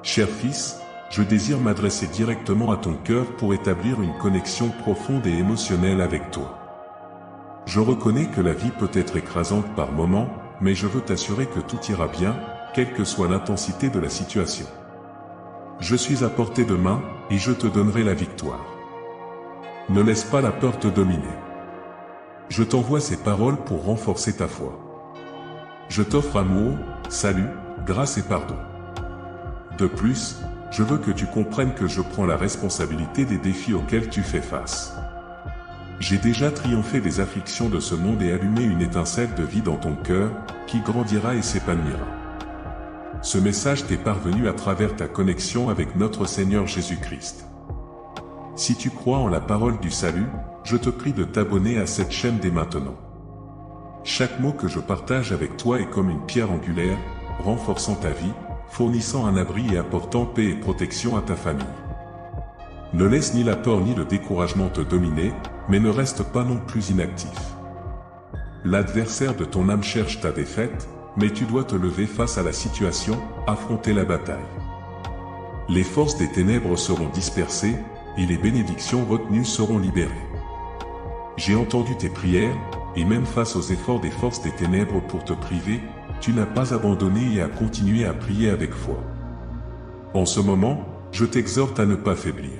Cher fils, je désire m'adresser directement à ton cœur pour établir une connexion profonde et émotionnelle avec toi. Je reconnais que la vie peut être écrasante par moments, mais je veux t'assurer que tout ira bien, quelle que soit l'intensité de la situation. Je suis à portée de main, et je te donnerai la victoire. Ne laisse pas la peur te dominer. Je t'envoie ces paroles pour renforcer ta foi. Je t'offre amour, salut, grâce et pardon. De plus, je veux que tu comprennes que je prends la responsabilité des défis auxquels tu fais face. J'ai déjà triomphé des afflictions de ce monde et allumé une étincelle de vie dans ton cœur, qui grandira et s'épanouira. Ce message t'est parvenu à travers ta connexion avec notre Seigneur Jésus-Christ. Si tu crois en la parole du salut, je te prie de t'abonner à cette chaîne dès maintenant. Chaque mot que je partage avec toi est comme une pierre angulaire, renforçant ta vie, fournissant un abri et apportant paix et protection à ta famille. Ne laisse ni la peur ni le découragement te dominer, mais ne reste pas non plus inactif. L'adversaire de ton âme cherche ta défaite, mais tu dois te lever face à la situation, affronter la bataille. Les forces des ténèbres seront dispersées, et les bénédictions retenues seront libérées. J'ai entendu tes prières, et même face aux efforts des forces des ténèbres pour te priver, tu n'as pas abandonné et as continué à prier avec foi. En ce moment, je t'exhorte à ne pas faiblir.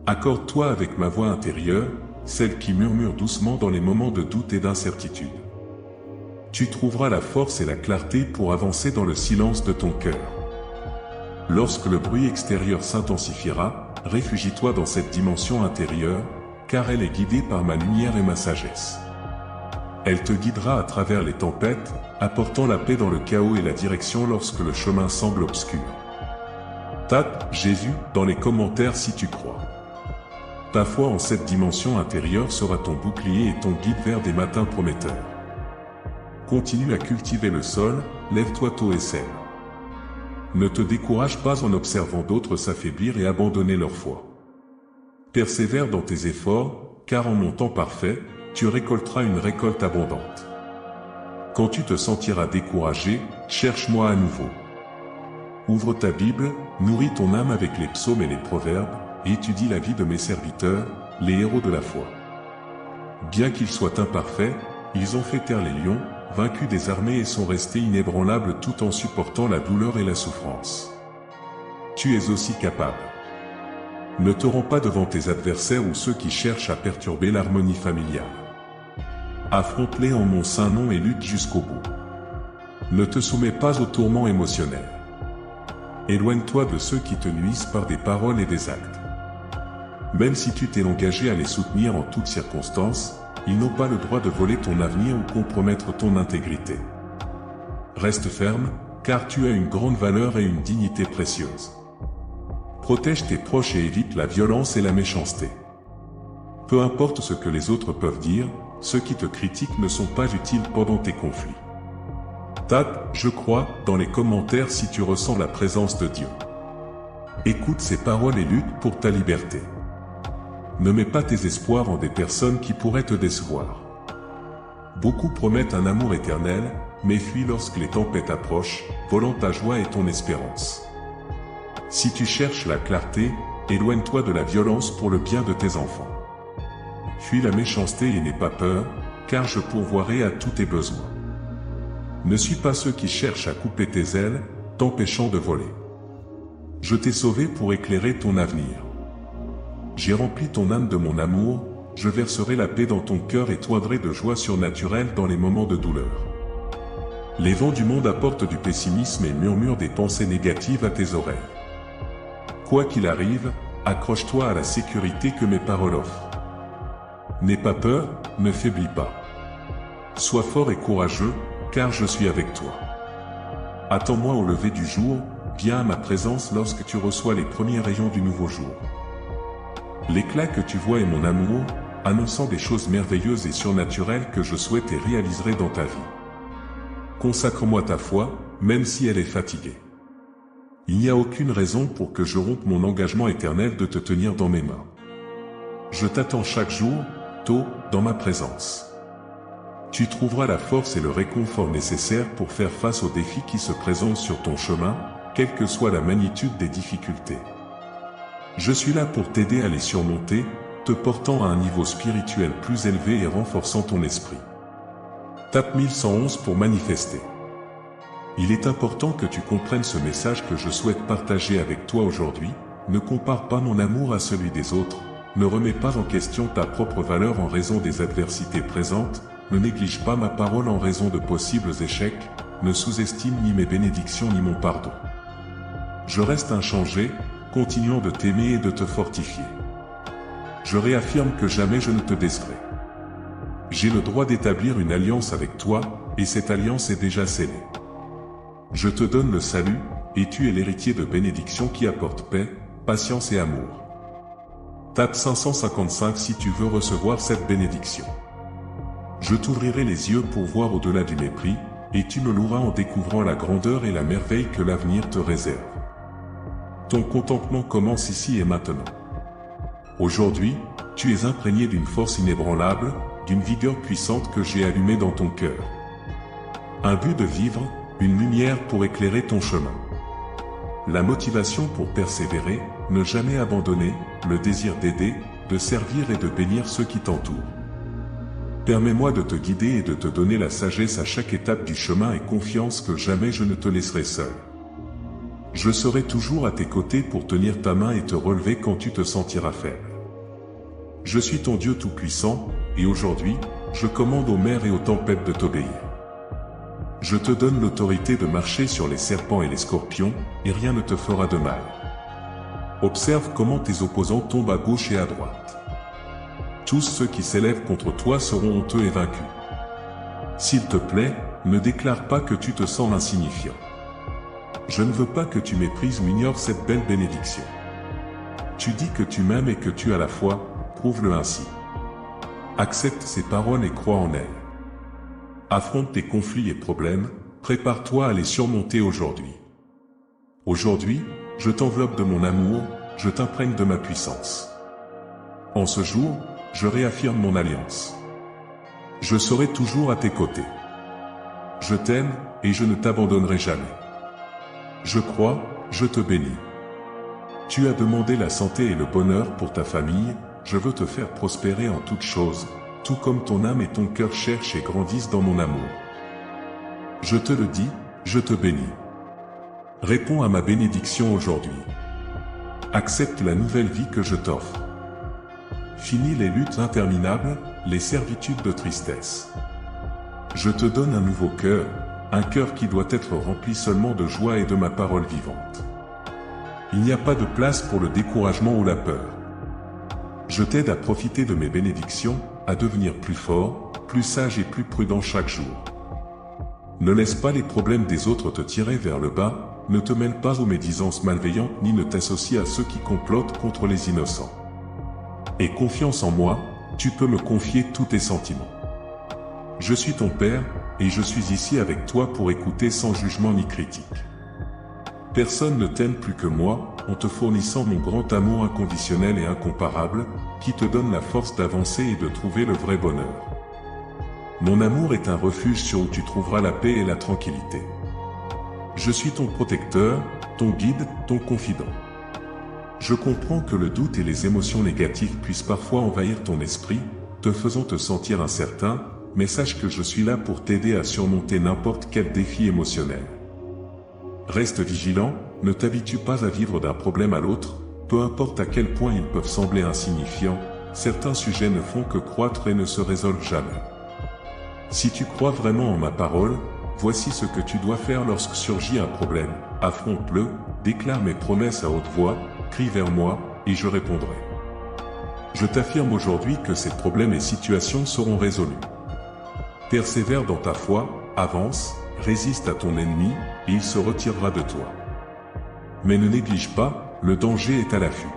Accorde-toi avec ma voix intérieure, celle qui murmure doucement dans les moments de doute et d'incertitude. Tu trouveras la force et la clarté pour avancer dans le silence de ton cœur. Lorsque le bruit extérieur s'intensifiera, réfugie-toi dans cette dimension intérieure, car elle est guidée par ma lumière et ma sagesse. Elle te guidera à travers les tempêtes, apportant la paix dans le chaos et la direction lorsque le chemin semble obscur. Tape Jésus dans les commentaires si tu crois. Ta foi en cette dimension intérieure sera ton bouclier et ton guide vers des matins prometteurs. Continue à cultiver le sol, lève-toi tôt et sème. Ne te décourage pas en observant d'autres s'affaiblir et abandonner leur foi. Persévère dans tes efforts, car en mon temps parfait, tu récolteras une récolte abondante. Quand tu te sentiras découragé, cherche-moi à nouveau. Ouvre ta Bible, nourris ton âme avec les psaumes et les proverbes, et étudie la vie de mes serviteurs, les héros de la foi. Bien qu'ils soient imparfaits, ils ont fait taire les lions, vaincu des armées et sont restés inébranlables tout en supportant la douleur et la souffrance. Tu es aussi capable. Ne te rends pas devant tes adversaires ou ceux qui cherchent à perturber l'harmonie familiale. Affronte-les en mon saint nom et lutte jusqu'au bout. Ne te soumets pas aux tourments émotionnels. Éloigne-toi de ceux qui te nuisent par des paroles et des actes. Même si tu t'es engagé à les soutenir en toutes circonstances, ils n'ont pas le droit de voler ton avenir ou compromettre ton intégrité. Reste ferme, car tu as une grande valeur et une dignité précieuse. Protège tes proches et évite la violence et la méchanceté. Peu importe ce que les autres peuvent dire, ceux qui te critiquent ne sont pas utiles pendant tes conflits. Tape « Je crois » dans les commentaires si tu ressens la présence de Dieu. Écoute ces paroles et lutte pour ta liberté. Ne mets pas tes espoirs en des personnes qui pourraient te décevoir. Beaucoup promettent un amour éternel, mais fuient lorsque les tempêtes approchent, volant ta joie et ton espérance. Si tu cherches la clarté, éloigne-toi de la violence pour le bien de tes enfants. Fuis la méchanceté et n'aie pas peur, car je pourvoirai à tous tes besoins. Ne suis pas ceux qui cherchent à couper tes ailes, t'empêchant de voler. Je t'ai sauvé pour éclairer ton avenir. J'ai rempli ton âme de mon amour, je verserai la paix dans ton cœur et t'oindrai de joie surnaturelle dans les moments de douleur. Les vents du monde apportent du pessimisme et murmurent des pensées négatives à tes oreilles. Quoi qu'il arrive, accroche-toi à la sécurité que mes paroles offrent. N'aie pas peur, ne faiblis pas. Sois fort et courageux, car je suis avec toi. Attends-moi au lever du jour, viens à ma présence lorsque tu reçois les premiers rayons du nouveau jour. L'éclat que tu vois est mon amour, annonçant des choses merveilleuses et surnaturelles que je souhaite et réaliserai dans ta vie. Consacre-moi ta foi, même si elle est fatiguée. Il n'y a aucune raison pour que je rompe mon engagement éternel de te tenir dans mes mains. Je t'attends chaque jour, tôt, dans ma présence. Tu trouveras la force et le réconfort nécessaires pour faire face aux défis qui se présentent sur ton chemin, quelle que soit la magnitude des difficultés. Je suis là pour t'aider à les surmonter, te portant à un niveau spirituel plus élevé et renforçant ton esprit. Tape 1111 pour manifester. Il est important que tu comprennes ce message que je souhaite partager avec toi aujourd'hui. Ne compare pas mon amour à celui des autres, ne remets pas en question ta propre valeur en raison des adversités présentes, ne néglige pas ma parole en raison de possibles échecs, ne sous-estime ni mes bénédictions ni mon pardon. Je reste inchangé, continuant de t'aimer et de te fortifier. Je réaffirme que jamais je ne te décerai. J'ai le droit d'établir une alliance avec toi, et cette alliance est déjà scellée. Je te donne le salut, et tu es l'héritier de bénédictions qui apportent paix, patience et amour. Tape 555 si tu veux recevoir cette bénédiction. Je t'ouvrirai les yeux pour voir au-delà du mépris, et tu me loueras en découvrant la grandeur et la merveille que l'avenir te réserve. Ton contentement commence ici et maintenant. Aujourd'hui, tu es imprégné d'une force inébranlable, d'une vigueur puissante que j'ai allumée dans ton cœur. Un but de vivre, une lumière pour éclairer ton chemin. La motivation pour persévérer, ne jamais abandonner, le désir d'aider, de servir et de bénir ceux qui t'entourent. Permets-moi de te guider et de te donner la sagesse à chaque étape du chemin et confiance que jamais je ne te laisserai seul. Je serai toujours à tes côtés pour tenir ta main et te relever quand tu te sentiras faible. Je suis ton Dieu Tout-Puissant, et aujourd'hui, je commande aux mers et aux tempêtes de t'obéir. Je te donne l'autorité de marcher sur les serpents et les scorpions, et rien ne te fera de mal. Observe comment tes opposants tombent à gauche et à droite. Tous ceux qui s'élèvent contre toi seront honteux et vaincus. S'il te plaît, ne déclare pas que tu te sens insignifiant. Je ne veux pas que tu méprises ou ignores cette belle bénédiction. Tu dis que tu m'aimes et que tu as la foi, prouve-le ainsi. Accepte ces paroles et crois en elles. Affronte tes conflits et problèmes, prépare-toi à les surmonter aujourd'hui. Aujourd'hui, je t'enveloppe de mon amour, je t'imprègne de ma puissance. En ce jour, je réaffirme mon alliance. Je serai toujours à tes côtés. Je t'aime, et je ne t'abandonnerai jamais. Je crois, je te bénis. Tu as demandé la santé et le bonheur pour ta famille, je veux te faire prospérer en toutes choses, tout comme ton âme et ton cœur cherchent et grandissent dans mon amour. Je te le dis, je te bénis. Réponds à ma bénédiction aujourd'hui. Accepte la nouvelle vie que je t'offre. Finis les luttes interminables, les servitudes de tristesse. Je te donne un nouveau cœur, un cœur qui doit être rempli seulement de joie et de ma parole vivante. Il n'y a pas de place pour le découragement ou la peur. Je t'aide à profiter de mes bénédictions, à devenir plus fort, plus sage et plus prudent chaque jour. Ne laisse pas les problèmes des autres te tirer vers le bas, ne te mêle pas aux médisances malveillantes ni ne t'associe à ceux qui complotent contre les innocents. Aie confiance en moi, tu peux me confier tous tes sentiments. Je suis ton Père, et je suis ici avec toi pour écouter sans jugement ni critique. Personne ne t'aime plus que moi, en te fournissant mon grand amour inconditionnel et incomparable, qui te donne la force d'avancer et de trouver le vrai bonheur. Mon amour est un refuge sur où tu trouveras la paix et la tranquillité. Je suis ton protecteur, ton guide, ton confident. Je comprends que le doute et les émotions négatives puissent parfois envahir ton esprit, te faisant te sentir incertain, mais sache que je suis là pour t'aider à surmonter n'importe quel défi émotionnel. Reste vigilant, ne t'habitue pas à vivre d'un problème à l'autre, peu importe à quel point ils peuvent sembler insignifiants, certains sujets ne font que croître et ne se résolvent jamais. Si tu crois vraiment en ma parole, voici ce que tu dois faire lorsque surgit un problème, affronte-le, déclare mes promesses à haute voix, crie vers moi, et je répondrai. Je t'affirme aujourd'hui que ces problèmes et situations seront résolus. Persévère dans ta foi, avance, résiste à ton ennemi, et il se retirera de toi. Mais ne néglige pas, le danger est à l'affût.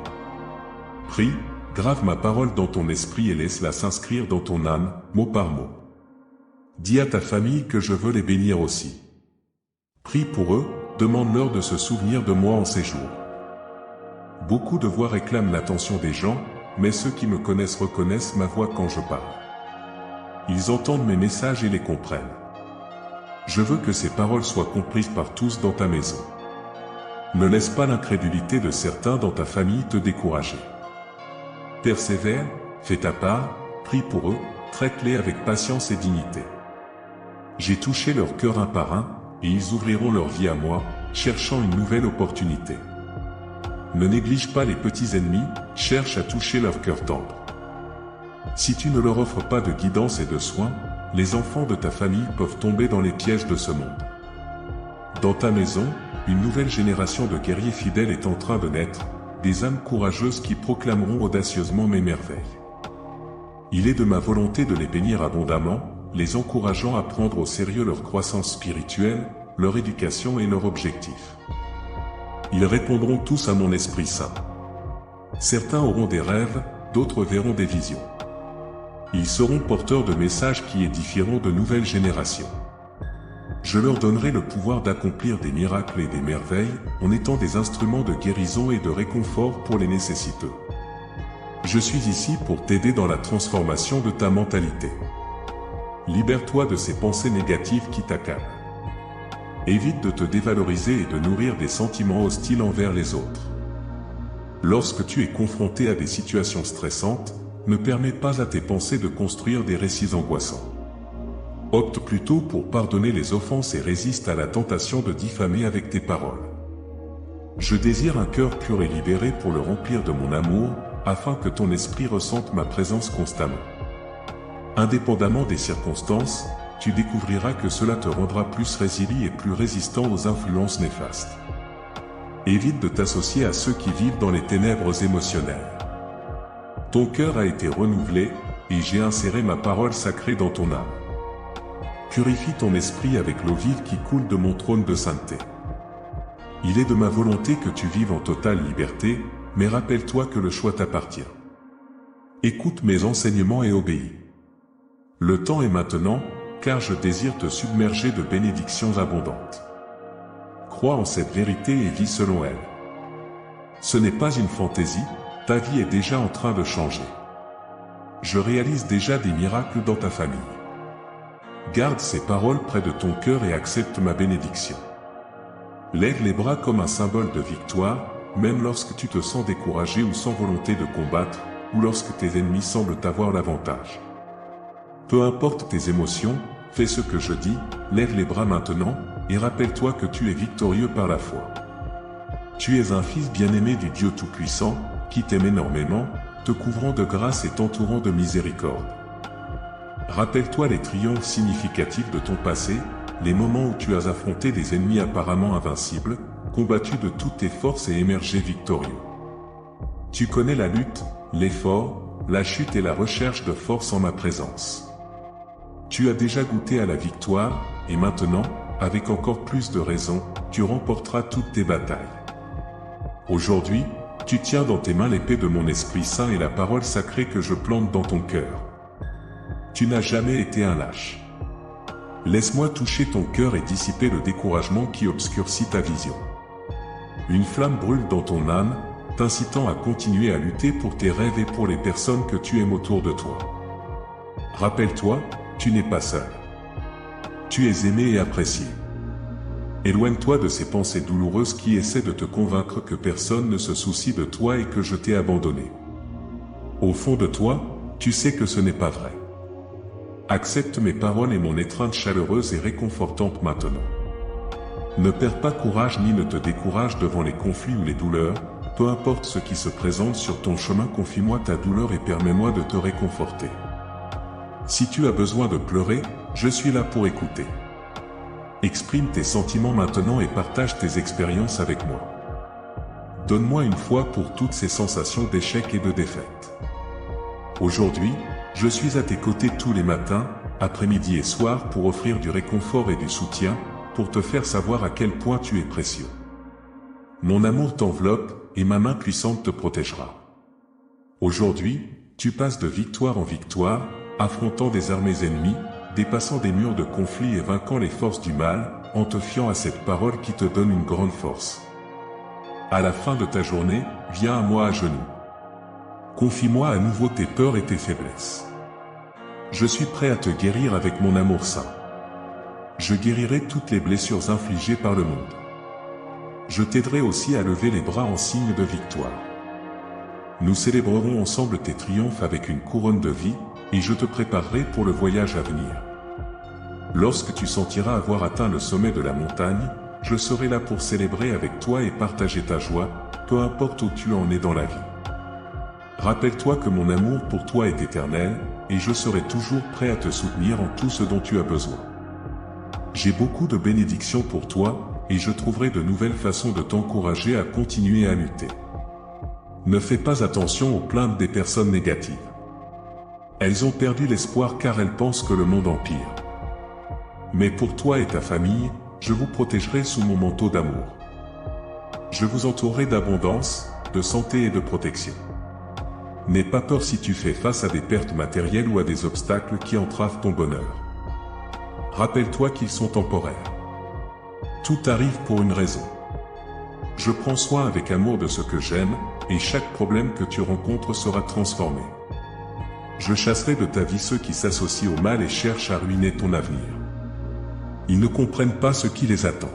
Prie, grave ma parole dans ton esprit et laisse-la s'inscrire dans ton âme, mot par mot. Dis à ta famille que je veux les bénir aussi. Prie pour eux, demande-leur de se souvenir de moi en ces jours. Beaucoup de voix réclament l'attention des gens, mais ceux qui me connaissent reconnaissent ma voix quand je parle. Ils entendent mes messages et les comprennent. Je veux que ces paroles soient comprises par tous dans ta maison. Ne laisse pas l'incrédulité de certains dans ta famille te décourager. Persévère, fais ta part, prie pour eux, traite-les avec patience et dignité. J'ai touché leur cœur un par un, et ils ouvriront leur vie à moi, cherchant une nouvelle opportunité. Ne néglige pas les petits ennemis, cherche à toucher leur cœur tendre. Si tu ne leur offres pas de guidance et de soins, les enfants de ta famille peuvent tomber dans les pièges de ce monde. Dans ta maison, une nouvelle génération de guerriers fidèles est en train de naître, des âmes courageuses qui proclameront audacieusement mes merveilles. Il est de ma volonté de les bénir abondamment, les encourageant à prendre au sérieux leur croissance spirituelle, leur éducation et leurs objectifs. Ils répondront tous à mon Esprit Saint. Certains auront des rêves, d'autres verront des visions. Ils seront porteurs de messages qui édifieront de nouvelles générations. Je leur donnerai le pouvoir d'accomplir des miracles et des merveilles, en étant des instruments de guérison et de réconfort pour les nécessiteux. Je suis ici pour t'aider dans la transformation de ta mentalité. Libère-toi de ces pensées négatives qui t'accablent. Évite de te dévaloriser et de nourrir des sentiments hostiles envers les autres. Lorsque tu es confronté à des situations stressantes, ne permets pas à tes pensées de construire des récits angoissants. Opte plutôt pour pardonner les offenses et résiste à la tentation de diffamer avec tes paroles. Je désire un cœur pur et libéré pour le remplir de mon amour, afin que ton esprit ressente ma présence constamment. Indépendamment des circonstances, tu découvriras que cela te rendra plus résilient et plus résistant aux influences néfastes. Évite de t'associer à ceux qui vivent dans les ténèbres émotionnelles. Ton cœur a été renouvelé, et j'ai inséré ma parole sacrée dans ton âme. Purifie ton esprit avec l'eau vive qui coule de mon trône de sainteté. Il est de ma volonté que tu vives en totale liberté, mais rappelle-toi que le choix t'appartient. Écoute mes enseignements et obéis. Le temps est maintenant, car je désire te submerger de bénédictions abondantes. Crois en cette vérité et vis selon elle. Ce n'est pas une fantaisie, ta vie est déjà en train de changer. Je réalise déjà des miracles dans ta famille. Garde ces paroles près de ton cœur et accepte ma bénédiction. Lève les bras comme un symbole de victoire, même lorsque tu te sens découragé ou sans volonté de combattre, ou lorsque tes ennemis semblent avoir l'avantage. Peu importe tes émotions, fais ce que je dis, lève les bras maintenant, et rappelle-toi que tu es victorieux par la foi. Tu es un fils bien-aimé du Dieu Tout-Puissant, qui t'aime énormément, te couvrant de grâce et t'entourant de miséricorde. Rappelle-toi les triomphes significatifs de ton passé, les moments où tu as affronté des ennemis apparemment invincibles, combattu de toutes tes forces et émergé victorieux. Tu connais la lutte, l'effort, la chute et la recherche de force en ma présence. Tu as déjà goûté à la victoire, et maintenant, avec encore plus de raison, tu remporteras toutes tes batailles. Aujourd'hui, tu tiens dans tes mains l'épée de mon Esprit Saint et la parole sacrée que je plante dans ton cœur. Tu n'as jamais été un lâche. Laisse-moi toucher ton cœur et dissiper le découragement qui obscurcit ta vision. Une flamme brûle dans ton âme, t'incitant à continuer à lutter pour tes rêves et pour les personnes que tu aimes autour de toi. Rappelle-toi, tu n'es pas seul. Tu es aimé et apprécié. Éloigne-toi de ces pensées douloureuses qui essaient de te convaincre que personne ne se soucie de toi et que je t'ai abandonné. Au fond de toi, tu sais que ce n'est pas vrai. Accepte mes paroles et mon étreinte chaleureuse et réconfortante maintenant. Ne perds pas courage ni ne te décourage devant les conflits ou les douleurs, peu importe ce qui se présente sur ton chemin, confie-moi ta douleur et permets-moi de te réconforter. Si tu as besoin de pleurer, je suis là pour écouter. Exprime tes sentiments maintenant et partage tes expériences avec moi. Donne-moi une fois pour toutes ces sensations d'échec et de défaite. Aujourd'hui, je suis à tes côtés tous les matins, après-midi et soir pour offrir du réconfort et du soutien, pour te faire savoir à quel point tu es précieux. Mon amour t'enveloppe et ma main puissante te protégera. Aujourd'hui, tu passes de victoire en victoire, affrontant des armées ennemies, dépassant des murs de conflit et vainquant les forces du mal, en te fiant à cette parole qui te donne une grande force. À la fin de ta journée, viens à moi à genoux. Confie-moi à nouveau tes peurs et tes faiblesses. Je suis prêt à te guérir avec mon amour saint. Je guérirai toutes les blessures infligées par le monde. Je t'aiderai aussi à lever les bras en signe de victoire. Nous célébrerons ensemble tes triomphes avec une couronne de vie, et je te préparerai pour le voyage à venir. Lorsque tu sentiras avoir atteint le sommet de la montagne, je serai là pour célébrer avec toi et partager ta joie, peu importe où tu en es dans la vie. Rappelle-toi que mon amour pour toi est éternel, et je serai toujours prêt à te soutenir en tout ce dont tu as besoin. J'ai beaucoup de bénédictions pour toi, et je trouverai de nouvelles façons de t'encourager à continuer à lutter. Ne fais pas attention aux plaintes des personnes négatives. Elles ont perdu l'espoir car elles pensent que le monde empire. Mais pour toi et ta famille, je vous protégerai sous mon manteau d'amour. Je vous entourerai d'abondance, de santé et de protection. N'aie pas peur si tu fais face à des pertes matérielles ou à des obstacles qui entravent ton bonheur. Rappelle-toi qu'ils sont temporaires. Tout arrive pour une raison. Je prends soin avec amour de ce que j'aime, et chaque problème que tu rencontres sera transformé. Je chasserai de ta vie ceux qui s'associent au mal et cherchent à ruiner ton avenir. Ils ne comprennent pas ce qui les attend.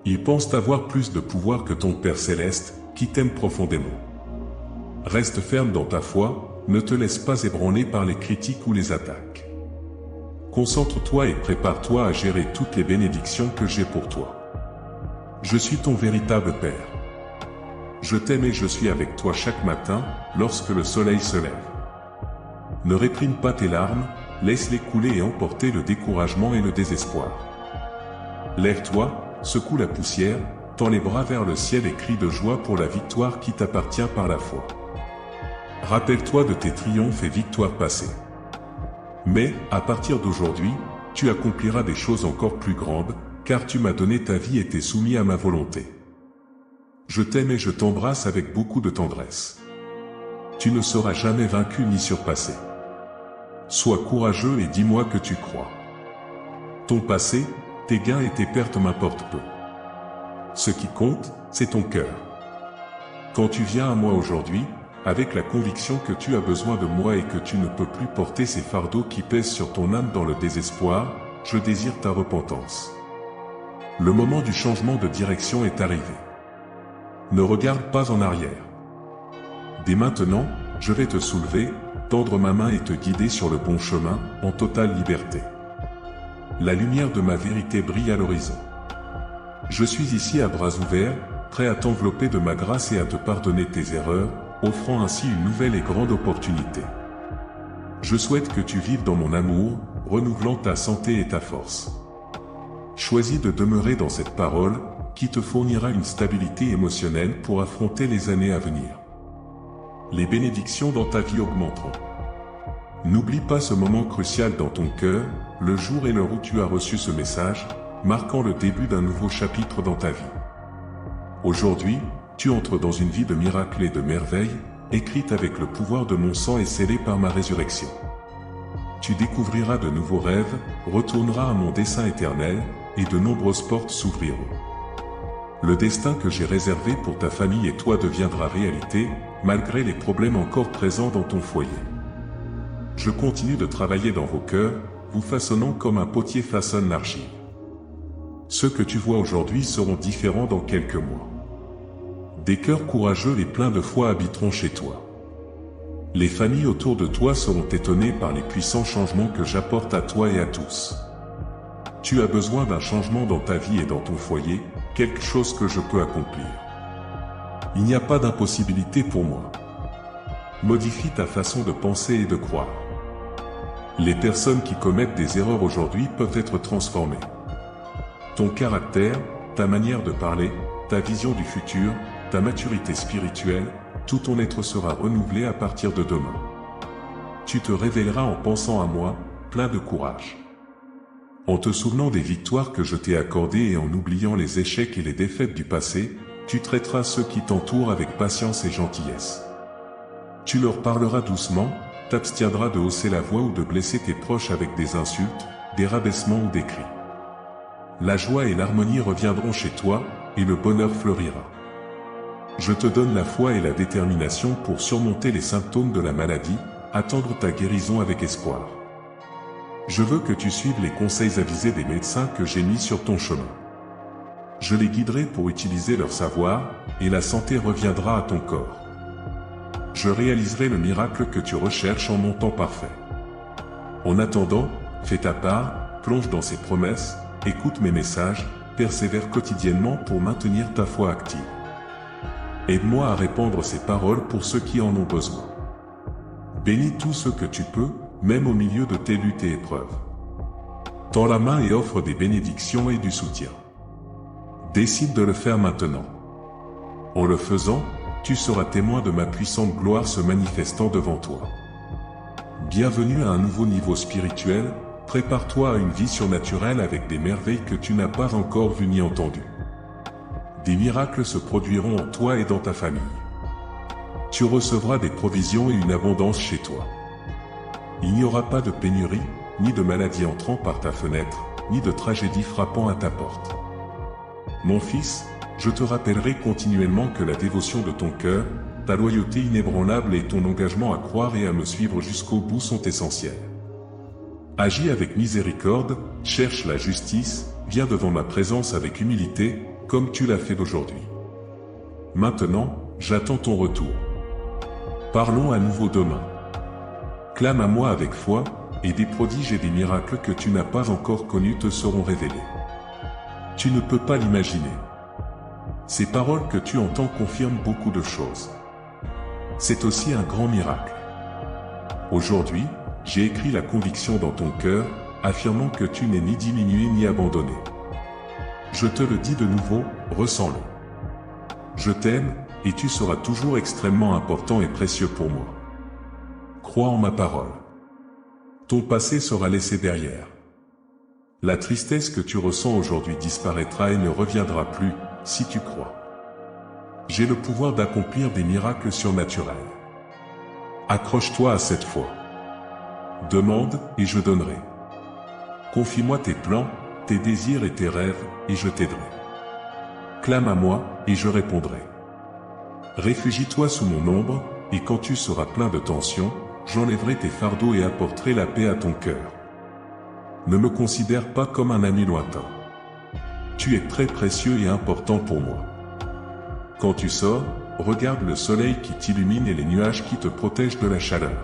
Ils pensent avoir plus de pouvoir que ton Père Céleste, qui t'aime profondément. Reste ferme dans ta foi, ne te laisse pas ébranler par les critiques ou les attaques. Concentre-toi et prépare-toi à gérer toutes les bénédictions que j'ai pour toi. Je suis ton véritable Père. Je t'aime et je suis avec toi chaque matin, lorsque le soleil se lève. Ne réprime pas tes larmes, laisse-les couler et emporter le découragement et le désespoir. Lève-toi, secoue la poussière, tends les bras vers le ciel et crie de joie pour la victoire qui t'appartient par la foi. Rappelle-toi de tes triomphes et victoires passées. Mais, à partir d'aujourd'hui, tu accompliras des choses encore plus grandes, car tu m'as donné ta vie et t'es soumis à ma volonté. Je t'aime et je t'embrasse avec beaucoup de tendresse. Tu ne seras jamais vaincu ni surpassé. Sois courageux et dis-moi que tu crois. Ton passé, tes gains et tes pertes m'importent peu. Ce qui compte, c'est ton cœur. Quand tu viens à moi aujourd'hui, avec la conviction que tu as besoin de moi et que tu ne peux plus porter ces fardeaux qui pèsent sur ton âme dans le désespoir, je désire ta repentance. Le moment du changement de direction est arrivé. Ne regarde pas en arrière. Dès maintenant, je vais te soulever, tendre ma main et te guider sur le bon chemin, en totale liberté. La lumière de ma vérité brille à l'horizon. Je suis ici à bras ouverts, prêt à t'envelopper de ma grâce et à te pardonner tes erreurs, offrant ainsi une nouvelle et grande opportunité. Je souhaite que tu vives dans mon amour, renouvelant ta santé et ta force. Choisis de demeurer dans cette parole, qui te fournira une stabilité émotionnelle pour affronter les années à venir. Les bénédictions dans ta vie augmenteront. N'oublie pas ce moment crucial dans ton cœur, le jour et l'heure où tu as reçu ce message, marquant le début d'un nouveau chapitre dans ta vie. Aujourd'hui, tu entres dans une vie de miracles et de merveilles, écrite avec le pouvoir de mon sang et scellée par ma résurrection. Tu découvriras de nouveaux rêves, retourneras à mon dessein éternel, et de nombreuses portes s'ouvriront. Le destin que j'ai réservé pour ta famille et toi deviendra réalité, malgré les problèmes encore présents dans ton foyer. Je continue de travailler dans vos cœurs, vous façonnant comme un potier façonne l'argile. Ceux que tu vois aujourd'hui seront différents dans quelques mois. Des cœurs courageux et pleins de foi habiteront chez toi. Les familles autour de toi seront étonnées par les puissants changements que j'apporte à toi et à tous. Tu as besoin d'un changement dans ta vie et dans ton foyer, quelque chose que je peux accomplir. Il n'y a pas d'impossibilité pour moi. Modifie ta façon de penser et de croire. Les personnes qui commettent des erreurs aujourd'hui peuvent être transformées. Ton caractère, ta manière de parler, ta vision du futur, ta maturité spirituelle, tout ton être sera renouvelé à partir de demain. Tu te révéleras en pensant à moi, plein de courage. En te souvenant des victoires que je t'ai accordées et en oubliant les échecs et les défaites du passé, tu traiteras ceux qui t'entourent avec patience et gentillesse. Tu leur parleras doucement, t'abstiendras de hausser la voix ou de blesser tes proches avec des insultes, des rabaissements ou des cris. La joie et l'harmonie reviendront chez toi, et le bonheur fleurira. Je te donne la foi et la détermination pour surmonter les symptômes de la maladie, attendre ta guérison avec espoir. Je veux que tu suives les conseils avisés des médecins que j'ai mis sur ton chemin. Je les guiderai pour utiliser leur savoir, et la santé reviendra à ton corps. Je réaliserai le miracle que tu recherches en mon temps parfait. En attendant, fais ta part, plonge dans ces promesses, écoute mes messages, persévère quotidiennement pour maintenir ta foi active. Aide-moi à répandre ces paroles pour ceux qui en ont besoin. Bénis tous ceux que tu peux, même au milieu de tes luttes et épreuves. Tends la main et offre des bénédictions et du soutien. Décide de le faire maintenant. En le faisant, tu seras témoin de ma puissante gloire se manifestant devant toi. Bienvenue à un nouveau niveau spirituel, prépare-toi à une vie surnaturelle avec des merveilles que tu n'as pas encore vues ni entendues. Des miracles se produiront en toi et dans ta famille. Tu recevras des provisions et une abondance chez toi. Il n'y aura pas de pénurie, ni de maladie entrant par ta fenêtre, ni de tragédie frappant à ta porte. Mon fils, je te rappellerai continuellement que la dévotion de ton cœur, ta loyauté inébranlable et ton engagement à croire et à me suivre jusqu'au bout sont essentiels. Agis avec miséricorde, cherche la justice, viens devant ma présence avec humilité, comme tu l'as fait d'aujourd'hui. Maintenant, j'attends ton retour. Parlons à nouveau demain. Clame à moi avec foi, et des prodiges et des miracles que tu n'as pas encore connus te seront révélés. Tu ne peux pas l'imaginer. Ces paroles que tu entends confirment beaucoup de choses. C'est aussi un grand miracle. Aujourd'hui, j'ai écrit la conviction dans ton cœur, affirmant que tu n'es ni diminué ni abandonné. Je te le dis de nouveau, ressens-le. Je t'aime, et tu seras toujours extrêmement important et précieux pour moi. Crois en ma parole. Ton passé sera laissé derrière. La tristesse que tu ressens aujourd'hui disparaîtra et ne reviendra plus, si tu crois. J'ai le pouvoir d'accomplir des miracles surnaturels. Accroche-toi à cette foi. Demande, et je donnerai. Confie-moi tes plans, tes désirs et tes rêves, et je t'aiderai. Clame à moi, et je répondrai. Réfugie-toi sous mon ombre, et quand tu seras plein de tension, j'enlèverai tes fardeaux et apporterai la paix à ton cœur. Ne me considère pas comme un ami lointain. Tu es très précieux et important pour moi. Quand tu sors, regarde le soleil qui t'illumine et les nuages qui te protègent de la chaleur.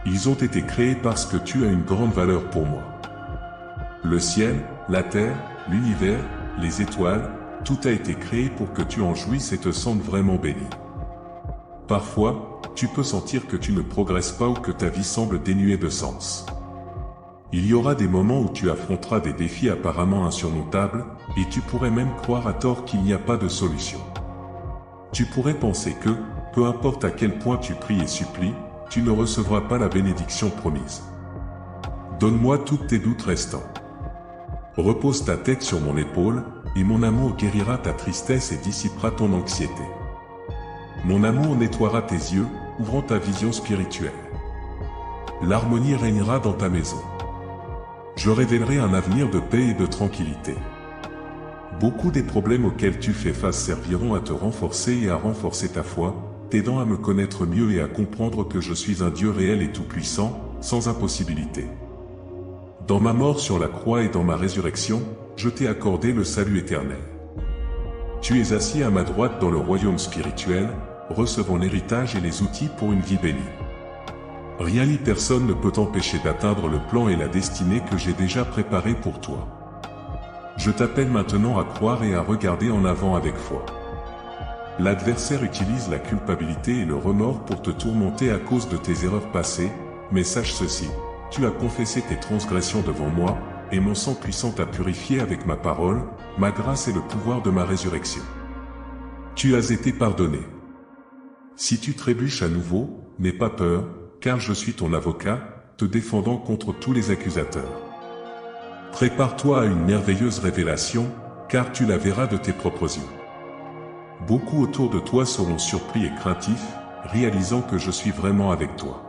Ils ont été créés parce que tu as une grande valeur pour moi. Le ciel, la terre, l'univers, les étoiles, tout a été créé pour que tu en jouisses et te sentes vraiment béni. Parfois, tu peux sentir que tu ne progresses pas ou que ta vie semble dénuée de sens. Il y aura des moments où tu affronteras des défis apparemment insurmontables, et tu pourrais même croire à tort qu'il n'y a pas de solution. Tu pourrais penser que, peu importe à quel point tu pries et supplies, tu ne recevras pas la bénédiction promise. Donne-moi tous tes doutes restants. Repose ta tête sur mon épaule, et mon amour guérira ta tristesse et dissipera ton anxiété. Mon amour nettoiera tes yeux, ouvrant ta vision spirituelle. L'harmonie régnera dans ta maison. Je révélerai un avenir de paix et de tranquillité. Beaucoup des problèmes auxquels tu fais face serviront à te renforcer et à renforcer ta foi, t'aidant à me connaître mieux et à comprendre que je suis un Dieu réel et tout-puissant, sans impossibilité. Dans ma mort sur la croix et dans ma résurrection, je t'ai accordé le salut éternel. Tu es assis à ma droite dans le royaume spirituel, recevant l'héritage et les outils pour une vie bénie. Rien ni personne ne peut t'empêcher d'atteindre le plan et la destinée que j'ai déjà préparée pour toi. Je t'appelle maintenant à croire et à regarder en avant avec foi. L'adversaire utilise la culpabilité et le remords pour te tourmenter à cause de tes erreurs passées, mais sache ceci, tu as confessé tes transgressions devant moi, et mon sang puissant t'a purifié avec ma parole, ma grâce et le pouvoir de ma résurrection. Tu as été pardonné. Si tu trébuches à nouveau, n'aie pas peur, car je suis ton avocat, te défendant contre tous les accusateurs. Prépare-toi à une merveilleuse révélation, car tu la verras de tes propres yeux. Beaucoup autour de toi seront surpris et craintifs, réalisant que je suis vraiment avec toi.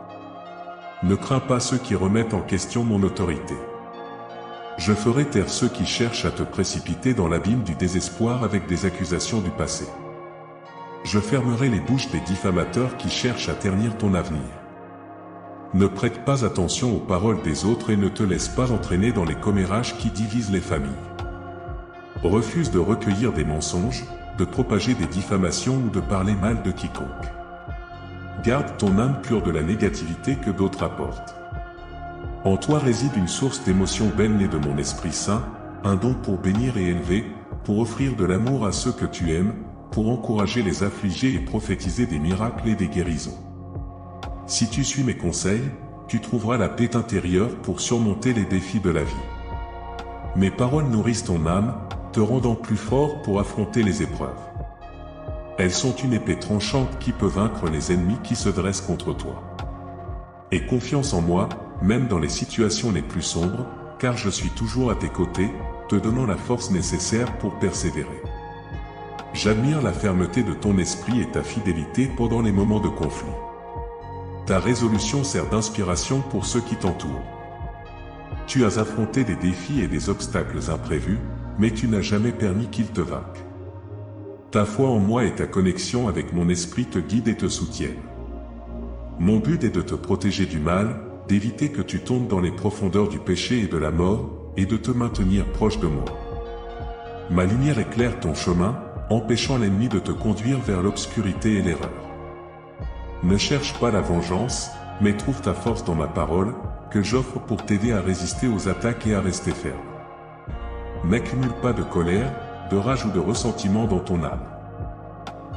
Ne crains pas ceux qui remettent en question mon autorité. Je ferai taire ceux qui cherchent à te précipiter dans l'abîme du désespoir avec des accusations du passé. Je fermerai les bouches des diffamateurs qui cherchent à ternir ton avenir. Ne prête pas attention aux paroles des autres et ne te laisse pas entraîner dans les commérages qui divisent les familles. Refuse de recueillir des mensonges, de propager des diffamations ou de parler mal de quiconque. Garde ton âme pure de la négativité que d'autres apportent. En toi réside une source d'émotions belles née de mon Esprit Saint, un don pour bénir et élever, pour offrir de l'amour à ceux que tu aimes, pour encourager les affligés et prophétiser des miracles et des guérisons. Si tu suis mes conseils, tu trouveras la paix intérieure pour surmonter les défis de la vie. Mes paroles nourrissent ton âme, te rendant plus fort pour affronter les épreuves. Elles sont une épée tranchante qui peut vaincre les ennemis qui se dressent contre toi. Aie confiance en moi, même dans les situations les plus sombres, car je suis toujours à tes côtés, te donnant la force nécessaire pour persévérer. J'admire la fermeté de ton esprit et ta fidélité pendant les moments de conflit. Ta résolution sert d'inspiration pour ceux qui t'entourent. Tu as affronté des défis et des obstacles imprévus, mais tu n'as jamais permis qu'ils te vainquent. Ta foi en moi et ta connexion avec mon esprit te guident et te soutiennent. Mon but est de te protéger du mal, d'éviter que tu tombes dans les profondeurs du péché et de la mort, et de te maintenir proche de moi. Ma lumière éclaire ton chemin, empêchant l'ennemi de te conduire vers l'obscurité et l'erreur. Ne cherche pas la vengeance, mais trouve ta force dans ma parole, que j'offre pour t'aider à résister aux attaques et à rester ferme. N'accumule pas de colère, de rage ou de ressentiment dans ton âme.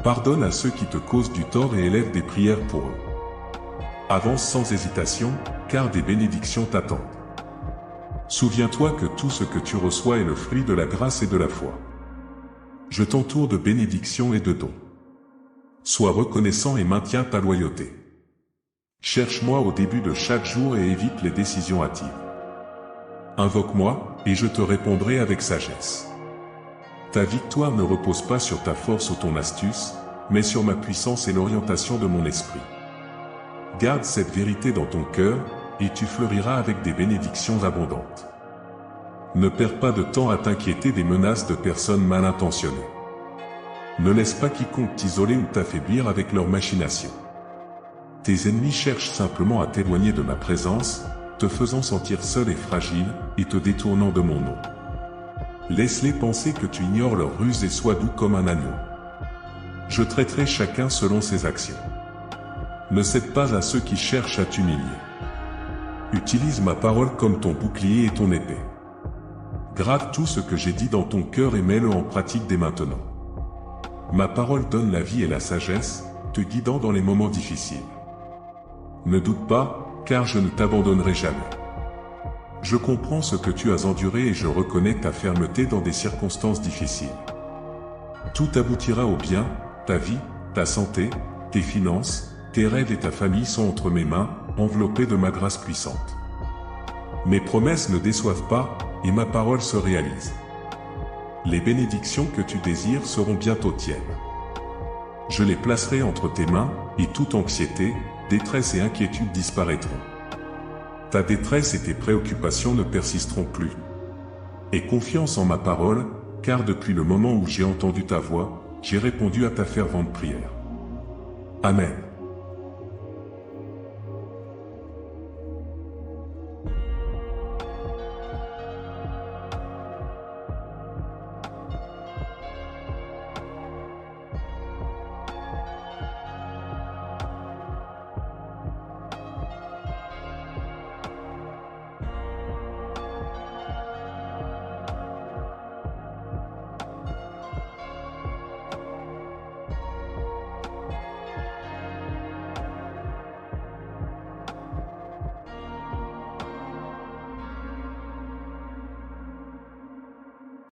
Pardonne à ceux qui te causent du tort et élève des prières pour eux. Avance sans hésitation, car des bénédictions t'attendent. Souviens-toi que tout ce que tu reçois est le fruit de la grâce et de la foi. Je t'entoure de bénédictions et de dons. Sois reconnaissant et maintiens ta loyauté. Cherche-moi au début de chaque jour et évite les décisions hâtives. Invoque-moi, et je te répondrai avec sagesse. Ta victoire ne repose pas sur ta force ou ton astuce, mais sur ma puissance et l'orientation de mon esprit. Garde cette vérité dans ton cœur, et tu fleuriras avec des bénédictions abondantes. Ne perds pas de temps à t'inquiéter des menaces de personnes mal intentionnées. Ne laisse pas quiconque t'isoler ou t'affaiblir avec leurs machinations. Tes ennemis cherchent simplement à t'éloigner de ma présence, te faisant sentir seul et fragile, et te détournant de mon nom. Laisse-les penser que tu ignores leurs ruses et sois doux comme un agneau. Je traiterai chacun selon ses actions. Ne cède pas à ceux qui cherchent à t'humilier. Utilise ma parole comme ton bouclier et ton épée. Grave tout ce que j'ai dit dans ton cœur et mets-le en pratique dès maintenant. Ma parole donne la vie et la sagesse, te guidant dans les moments difficiles. Ne doute pas, car je ne t'abandonnerai jamais. Je comprends ce que tu as enduré et je reconnais ta fermeté dans des circonstances difficiles. Tout aboutira au bien, ta vie, ta santé, tes finances, tes rêves et ta famille sont entre mes mains, enveloppés de ma grâce puissante. Mes promesses ne déçoivent pas, et ma parole se réalise. Les bénédictions que tu désires seront bientôt tiennes. Je les placerai entre tes mains, et toute anxiété, détresse et inquiétude disparaîtront. Ta détresse et tes préoccupations ne persisteront plus. Aie confiance en ma parole, car depuis le moment où j'ai entendu ta voix, j'ai répondu à ta fervente prière. Amen.